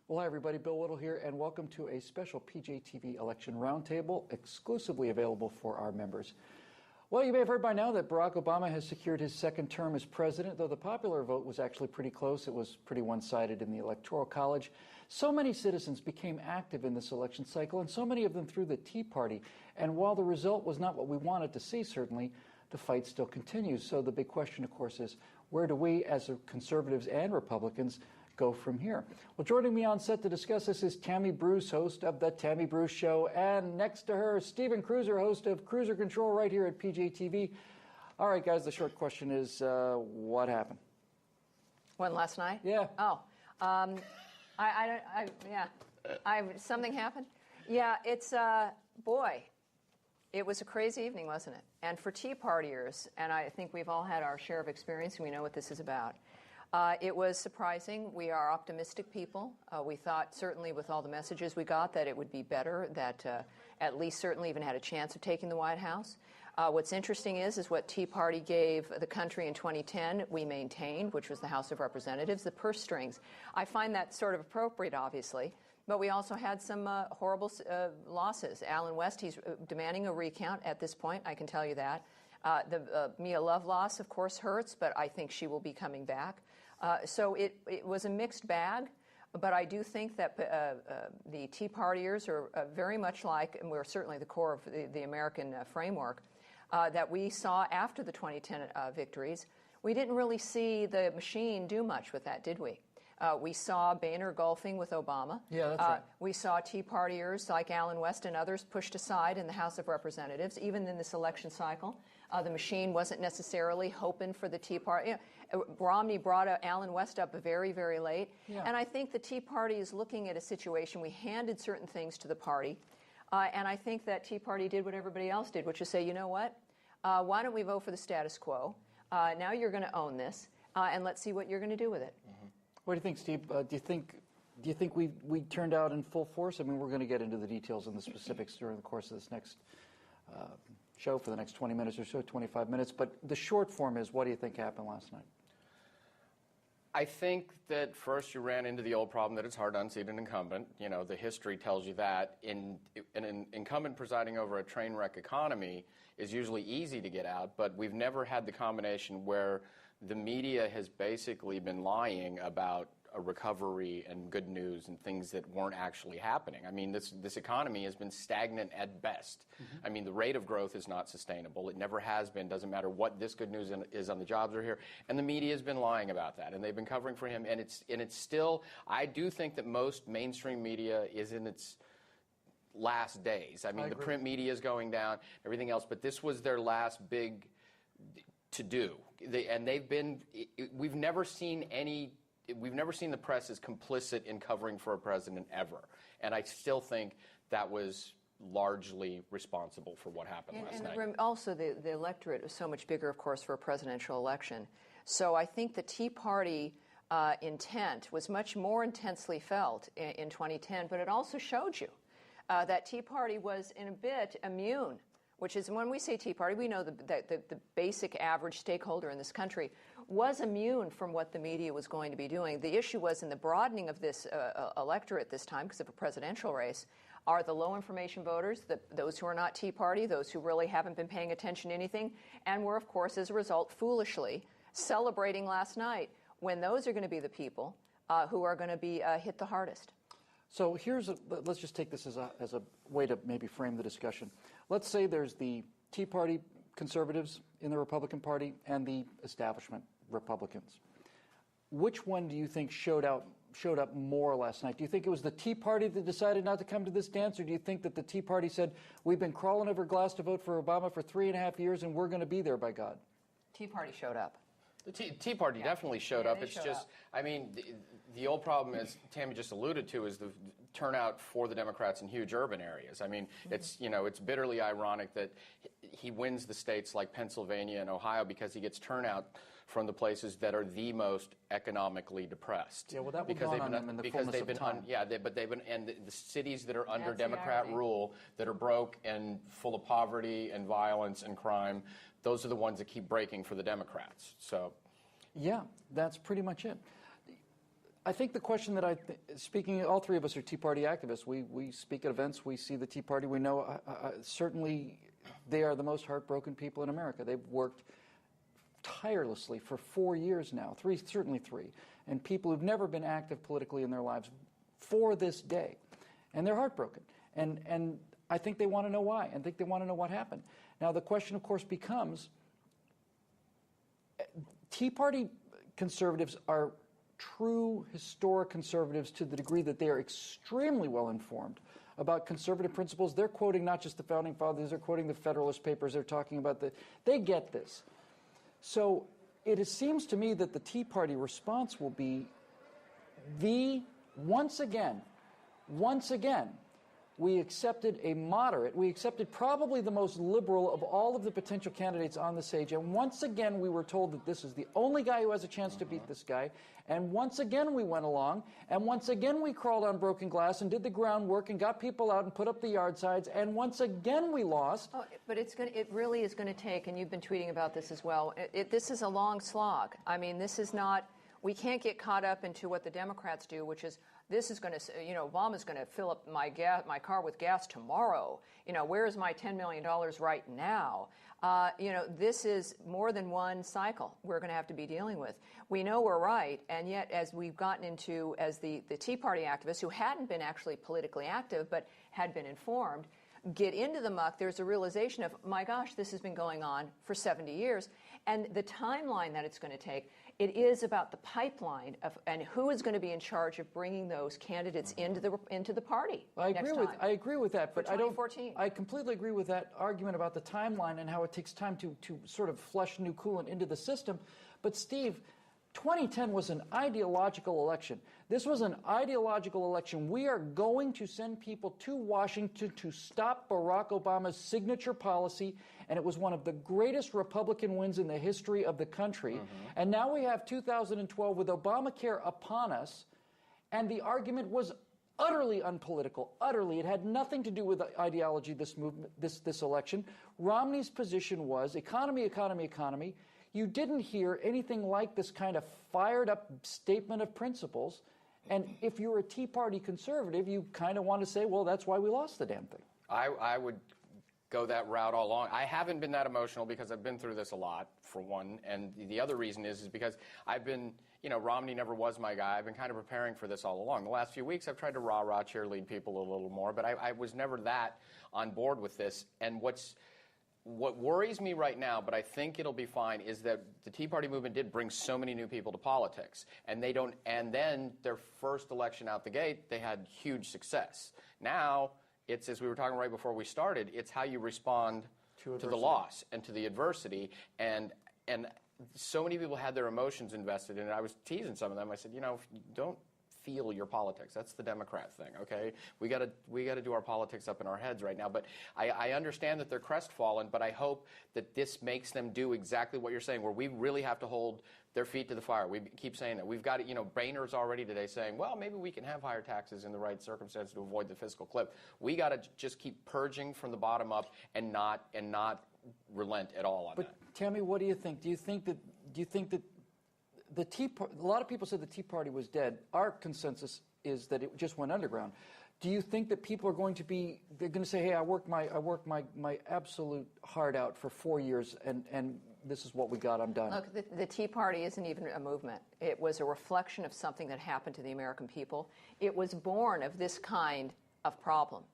Well, hi everybody, Bill Whittle here, and welcome to a special PJTV election roundtable exclusively available for our members. Well, you may have heard by now that Barack Obama has secured his second term as president, though the popular vote was actually pretty close. It was pretty one-sided in the Electoral College. So many citizens became active in this election cycle, and so many of them through the Tea Party. And while the result was not what we wanted to see, certainly, the fight still continues. So the big question, of course, is where do we, as conservatives and Republicans, go from here? Well, joining me on set to discuss this is Tammy Bruce, host of The Tammy Bruce Show, and next to her, Stephen Kruiser, host of Kruiser Control right here at PJTV. All right, guys, the short question is, what happened? When, last night? Yeah. Oh, something happened? Yeah, it's, boy, it was a crazy evening, wasn't it? And for Tea Partiers, and I think we've all had our share of experience and we know what this is about. It was surprising. We are optimistic people. We thought, certainly with all the messages we got, that it would be better, that at least certainly even had a chance of taking the White House. What's interesting is what Tea Party gave the country in 2010, we maintained, which was the House of Representatives, the purse strings. I find that sort of appropriate, obviously. But we also had some horrible losses. Alan West, he's demanding a recount at this point, I can tell you that. The Mia Love loss, of course, hurts, but I think she will be coming back. So it was a mixed bag, but I do think that the Tea Partiers are very much like, and we're certainly the core of the American framework, that we saw after the 2010 victories. We didn't really see the machine do much with that, did we? We saw Boehner golfing with Obama. Yeah, that's right. We saw Tea Partiers like Alan West and others pushed aside in the House of Representatives, even in this election cycle. The machine wasn't necessarily hoping for the Tea Party. Romney brought Alan West up very, very late. Yeah. And I think the Tea Party is looking at a situation. We handed certain things to the party. And I think that Tea Party did what everybody else did, which is say, you know what? Why don't we vote for the status quo? Now you're going to own this, and let's see what you're going to do with it. Mm-hmm. What do you think, Steve? Do you think we turned out in full force? I mean, we're going to get into the details and the specifics during the course of this next show for the next 20 minutes or so, 25 minutes. But the short form is, what do you think happened last night? I think that first you ran into the old problem that it's hard to unseat an incumbent. You know, the history tells you that. An incumbent presiding over a train wreck economy is usually easy to get out, but we've never had the combination where the media has basically been lying about a recovery and good news and things that weren't actually happening. I mean, this economy has been stagnant at best. Mm-hmm. I mean, the rate of growth is not sustainable. It never has been. Doesn't matter what this good news is on the jobs are here. And the media has been lying about that, and they've been covering for him. And it's still, I do think that most mainstream media is in its last days. I mean, the print media is going down, everything else, but this was their last big to do. We've never seen the press as complicit in covering for a president ever. And I still think that was largely responsible for what happened last night. Also, the electorate is so much bigger, of course, for a presidential election. So I think the Tea Party intent was much more intensely felt in 2010, but it also showed you that Tea Party was in a bit immune, which is when we say Tea Party, we know that the basic average stakeholder in this country was immune from what the media was going to be doing. The issue was in the broadening of this electorate this time, because of a presidential race, are the low information voters, those who are not Tea Party, those who really haven't been paying attention to anything, and were, of course, as a result, foolishly celebrating last night, when those are going to be the people who are going to be hit the hardest. So let's just take this as a way to maybe frame the discussion. Let's say there's the Tea Party conservatives in the Republican Party and the establishment Republicans. Which one do you think showed up more last night? Do you think it was the Tea Party that decided not to come to this dance, or do you think that the Tea Party said, we've been crawling over glass to vote for Obama for 3.5 years and we're going to be there by God? Tea Party showed up. The Tea Party definitely showed up. It's just, I mean, the old problem, as Tammy just alluded to, is the turnout for the Democrats in huge urban areas. I mean, it's bitterly ironic that he wins the states like Pennsylvania and Ohio because he gets turnout from the places that are the most economically depressed. Yeah, well, that will dawn on them in the fullness of time. The cities that are under Democrat rule, that are broke and full of poverty and violence and crime, those are the ones that keep breaking for the Democrats. So, yeah, that's pretty much it. I think the question that speaking, all three of us are Tea Party activists. We speak at events. We see the Tea Party. We know certainly they are the most heartbroken people in America. They've worked tirelessly for 4 years now, certainly three, and people who've never been active politically in their lives for this day, and they're heartbroken. And I think they want to know why, and think they want to know what happened. Now the question, of course, becomes: Tea Party conservatives are true historic conservatives to the degree that they are extremely well informed about conservative principles. They're quoting not just the Founding Fathers, they're quoting the Federalist Papers, they're talking about they get this. So it seems to me that the Tea Party response will be once again, we accepted a moderate, we accepted probably the most liberal of all of the potential candidates on the stage, and once again we were told that this is the only guy who has a chance to beat this guy, and once again we went along, and once again we crawled on broken glass and did the groundwork and got people out and put up the yard signs, and once again we lost. Oh, but it really is going to take, and you've been tweeting about this as well, this is a long slog. I mean, this is not, we can't get caught up into what the Democrats do, which is, this is going to, Obama's going to fill up my car with gas tomorrow. Where is my $10 million right now? This is more than one cycle we're going to have to be dealing with. We know we're right, and yet as we've gotten into, as the Tea Party activists who hadn't been actually politically active but had been informed, get into the muck, there's a realization of, my gosh, this has been going on for 70 years. And the timeline that it's going to take, it is about the pipeline and who is going to be in charge of bringing those candidates into the party. I agree with that, but I don't. 2014. I completely agree with that argument about the timeline and how it takes time to sort of flush new coolant into the system. But Steve, 2010 was an ideological election. This was an ideological election. We are going to send people to Washington to stop Barack Obama's signature policy, and it was one of the greatest Republican wins in the history of the country. And now we have 2012 with Obamacare upon us, and the argument was utterly unpolitical, utterly. It had nothing to do with ideology, this election. Romney's position was economy, economy, economy. You didn't hear anything like this kind of fired-up statement of principles. And if you're a Tea Party conservative, you kind of want to say, well, that's why we lost the damn thing. I would go that route all along. I haven't been that emotional because I've been through this a lot, for one. And the other reason is because I've been, Romney never was my guy. I've been kind of preparing for this all along. The last few weeks, I've tried to rah-rah cheerlead people a little more, but I was never that on board with this. And what worries me right now, but I think it'll be fine, is that the Tea Party movement did bring so many new people to politics, and then their first election out the gate, they had huge success. Now, it's, as we were talking right before we started, it's how you respond to the loss and to the adversity, and so many people had their emotions invested in it. I was teasing some of them. I said, don't feel your politics. That's the Democrat thing, okay? We got to do our politics up in our heads right now. But I understand that they're crestfallen, but I hope that this makes them do exactly what you're saying, where we really have to hold their feet to the fire. We keep saying that. We've got to, Boehner's already today saying, well, maybe we can have higher taxes in the right circumstances to avoid the fiscal cliff. We got to just keep purging from the bottom up and not relent at all on that. But Tammy, what do you think? Do you think that the a lot of people said the Tea Party was dead. Our consensus is that it just went underground. Do you think that people are going to they're going to say, hey, I worked my absolute heart out for 4 years, and this is what we got, I'm done? Look, the Tea Party isn't even a movement. It was a reflection of something that happened to the American people. It was born of this kind of problem.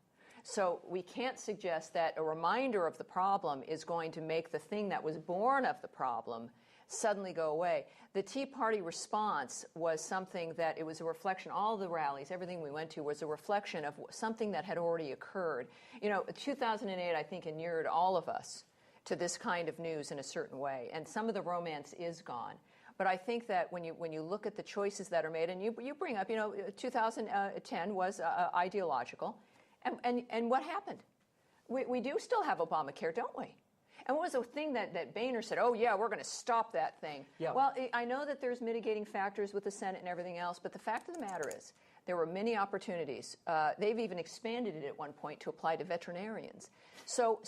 So we can't suggest that a reminder of the problem is going to make the thing that was born of the problem suddenly go away. The Tea Party response was something that, it was a reflection, all the rallies, everything we went to was a reflection of something that had already occurred. 2008, I think, inured all of us to this kind of news in a certain way, and some of the romance is gone. But I think that when you look at the choices that are made, and you bring up, 2010 was ideological, and what happened? We do still have Obamacare, don't we? And what was the thing that Boehner said, oh, yeah, we're going to stop that thing? Yeah. Well, I know that there's mitigating factors with the Senate and everything else, but the fact of the matter is there were many opportunities. They've even expanded it at one point to apply to veterinarians. So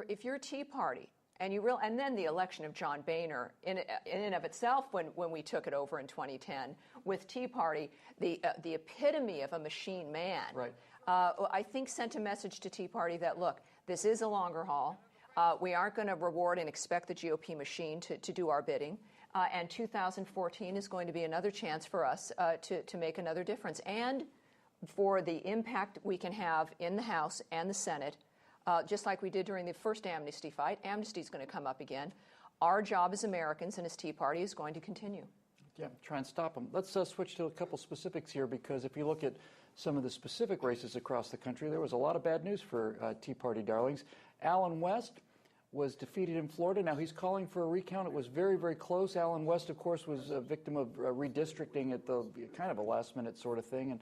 if you're Tea Party And then the election of John Boehner, in and of itself, when we took it over in 2010 with Tea Party, the epitome of a machine man, right. I think sent a message to Tea Party that, look, this is a longer haul. We aren't going to reward and expect the GOP machine to do our bidding. And 2014 is going to be another chance for us to make another difference. And for the impact we can have in the House and the Senate, just like we did during the first amnesty fight. Amnesty is going to come up again. Our job as Americans and as Tea Party is going to continue. Yeah, try and stop them. Let's switch to a couple specifics here, because if you look at some of the specific races across the country, there was a lot of bad news for Tea Party darlings. Allen West was defeated in Florida. Now he's calling for a recount. It was very, very close. Allen West, of course, was a victim of redistricting at the kind of a last-minute sort of thing, and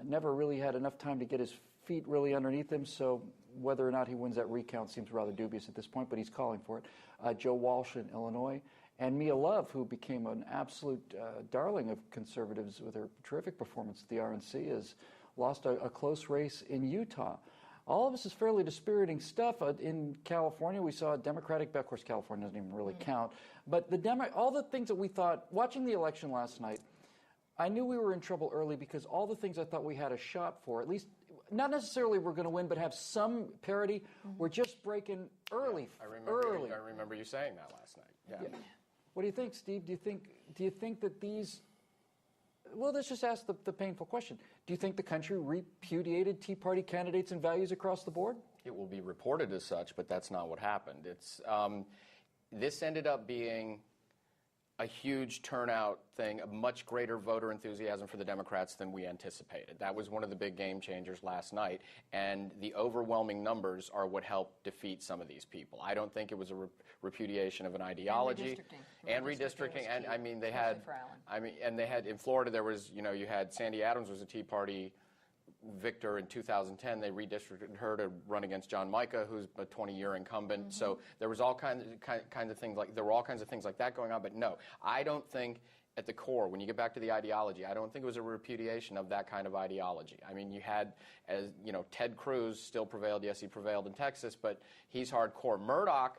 never really had enough time to get his feet really underneath him, so whether or not he wins that recount seems rather dubious at this point, but he's calling for it. Joe Walsh in Illinois, and Mia Love, who became an absolute darling of conservatives with her terrific performance at the RNC, has lost a close race in Utah. All of this is fairly dispiriting stuff. In California, we saw a Democratic, of course, California doesn't even really count, but all the things that we thought, watching the election last night, I knew we were in trouble early, because all the things I thought we had a shot for, at least not necessarily we're going to win, but have some parity, we're just breaking early. I remember you saying that last night. Yeah. What do you think, Steve? Do you think that these? Well, let's just ask the painful question. Do you think the country repudiated Tea Party candidates and values across the board? It will be reported as such, but that's not what happened. This ended up being a huge turnout thing, a much greater voter enthusiasm for the Democrats than we anticipated. That was one of the big game changers last night, and the overwhelming numbers are what helped defeat some of these people. I don't think it was a repudiation of an ideology. And redistricting. And I mean, they had, in Florida, there was, you had Sandy Adams was a Tea Party victor in 2010. They redistricted her to run against John Micah, who's a 20-year incumbent. So there was all kinds of things like that going on. But no, I don't think at the core, when you get back to the ideology, I don't think it was a repudiation of that kind of ideology. I mean, you had, Ted Cruz still prevailed. Yes, he prevailed in Texas, but he's hardcore. Murdoch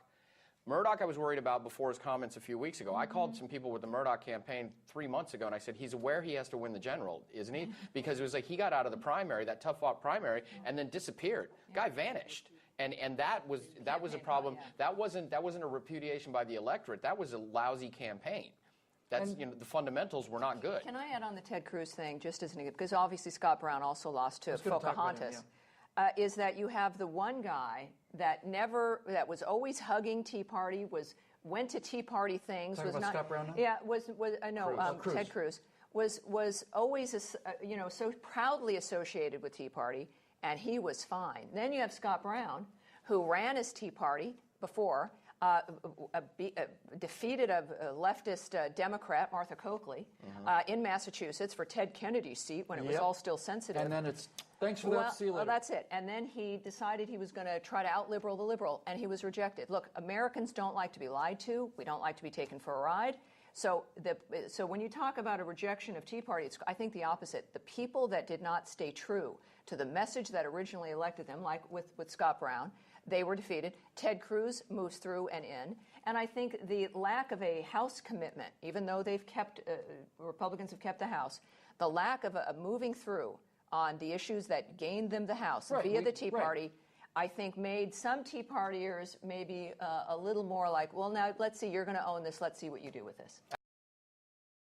I was worried about before his comments a few weeks ago. I called some people with the Murdoch campaign 3 months ago, and I said, he's aware he has to win the general, isn't he? Because it was like he got out of the primary, that tough-fought primary, and then disappeared. Guy vanished. And that was a problem. That wasn't a repudiation by the electorate. That was a lousy campaign. That's, the fundamentals were not good. Can I add on the Ted Cruz thing, just as an example, because obviously Scott Brown also lost to Pocahontas. Is that you have the one guy that was always hugging Tea Party, went to Tea Party things. Talking about Scott Brown now? Yeah, Ted Cruz was always so proudly associated with Tea Party, and he was fine. Then you have Scott Brown, who ran as Tea Party before, defeated a leftist Democrat, Martha Coakley, in Massachusetts for Ted Kennedy's seat when it was all still sensitive. And then it's, thanks for that, see you later. Well, that's it. And then he decided he was going to try to out-liberal the liberal, and he was rejected. Look, Americans don't like to be lied to. We don't like to be taken for a ride. So when you talk about a rejection of Tea Party, it's, I think, the opposite. The people that did not stay true to the message that originally elected them, like with Scott Brown, they were defeated. Ted Cruz moves through and in. And I think the lack of a House commitment, even though Republicans have kept the House, the lack of a moving through on the issues that gained them the House via the Tea Party, I think made some Tea Partiers maybe a little more like, well, now let's see, you're going to own this, let's see what you do with this.